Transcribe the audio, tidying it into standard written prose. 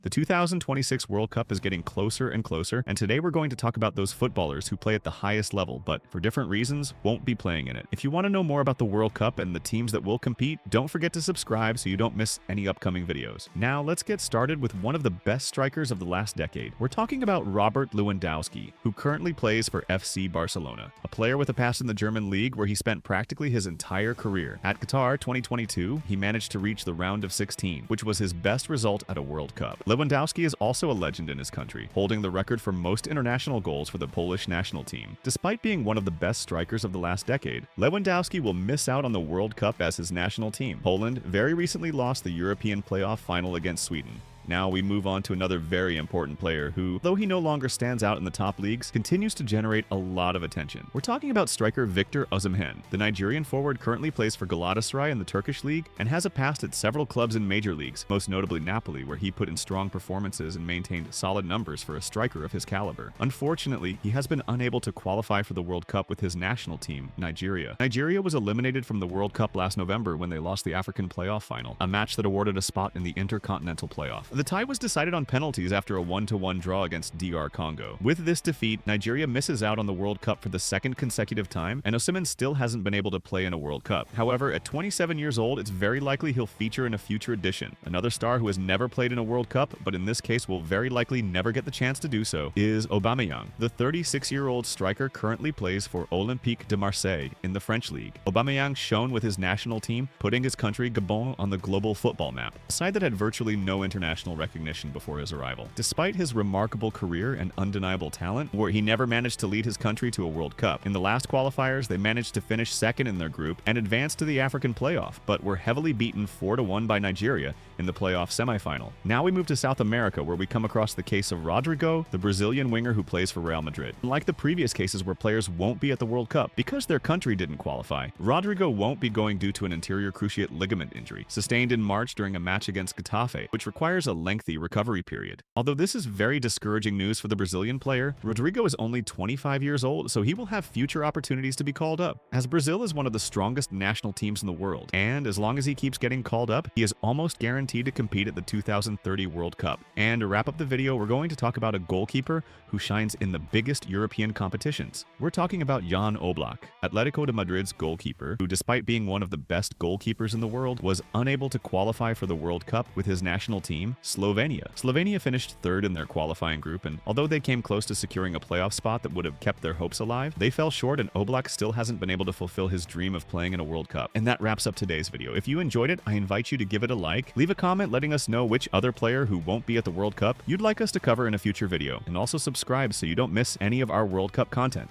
The 2026 World Cup is getting closer and closer, and today we're going to talk about those footballers who play at the highest level, but for different reasons won't be playing in it. If you want to know more about the World Cup and the teams that will compete, don't forget to subscribe so you don't miss any upcoming videos. Now let's get started with one of the best strikers of the last decade. We're talking about Robert Lewandowski, who currently plays for FC Barcelona, a player with a past in the German league where he spent practically his entire career. At Qatar 2022, he managed to reach the round of 16, which was his best result at a World Cup. Lewandowski is also a legend in his country, holding the record for most international goals for the Polish national team. Despite being one of the best strikers of the last decade, Lewandowski will miss out on the World Cup as his national team. Poland very recently lost the European playoff final against Sweden. Now we move on to another very important player who, though he no longer stands out in the top leagues, continues to generate a lot of attention. We're talking about striker Victor Osimhen. The Nigerian forward currently plays for Galatasaray in the Turkish league and has a past at several clubs in major leagues, most notably Napoli, where he put in strong performances and maintained solid numbers for a striker of his caliber. Unfortunately, he has been unable to qualify for the World Cup with his national team, Nigeria. Nigeria was eliminated from the World Cup last November when they lost the African playoff final, a match that awarded a spot in the Intercontinental playoff. The tie was decided on penalties after a 1-1 draw against DR Congo. With this defeat, Nigeria misses out on the World Cup for the second consecutive time, and Osimhen still hasn't been able to play in a World Cup. However, at 27 years old, it's very likely he'll feature in a future edition. Another star who has never played in a World Cup, but in this case will very likely never get the chance to do so, is Aubameyang. The 36-year-old striker currently plays for Olympique de Marseille in the French league. Aubameyang shone with his national team, putting his country, Gabon, on the global football map, a side that had virtually no international recognition before his arrival. Despite his remarkable career and undeniable talent, where he never managed to lead his country to a World Cup. In the last qualifiers, they managed to finish second in their group and advance to the African playoff, but were heavily beaten 4-1 by Nigeria in the playoff semifinal. Now we move to South America, where we come across the case of Rodrygo, the Brazilian winger who plays for Real Madrid. Like the previous cases where players won't be at the World Cup because their country didn't qualify, Rodrygo won't be going due to an anterior cruciate ligament injury sustained in March during a match against Getafe, which requires a lengthy recovery period. Although this is very discouraging news for the Brazilian player, Rodrygo is only 25 years old, so he will have future opportunities to be called up, as Brazil is one of the strongest national teams in the world, and as long as he keeps getting called up, he is almost guaranteed to compete at the 2030 World Cup. And to wrap up the video, we're going to talk about a goalkeeper who shines in the biggest European competitions. We're talking about Jan Oblak, Atletico de Madrid's goalkeeper, who despite being one of the best goalkeepers in the world, was unable to qualify for the World Cup with his national team, Slovenia. Slovenia finished third in their qualifying group, and although they came close to securing a playoff spot that would have kept their hopes alive, they fell short, and Oblak still hasn't been able to fulfill his dream of playing in a World Cup. And that wraps up today's video. If you enjoyed it, I invite you to give it a like, leave a comment letting us know which other player who won't be at the World Cup you'd like us to cover in a future video, and also subscribe so you don't miss any of our World Cup content.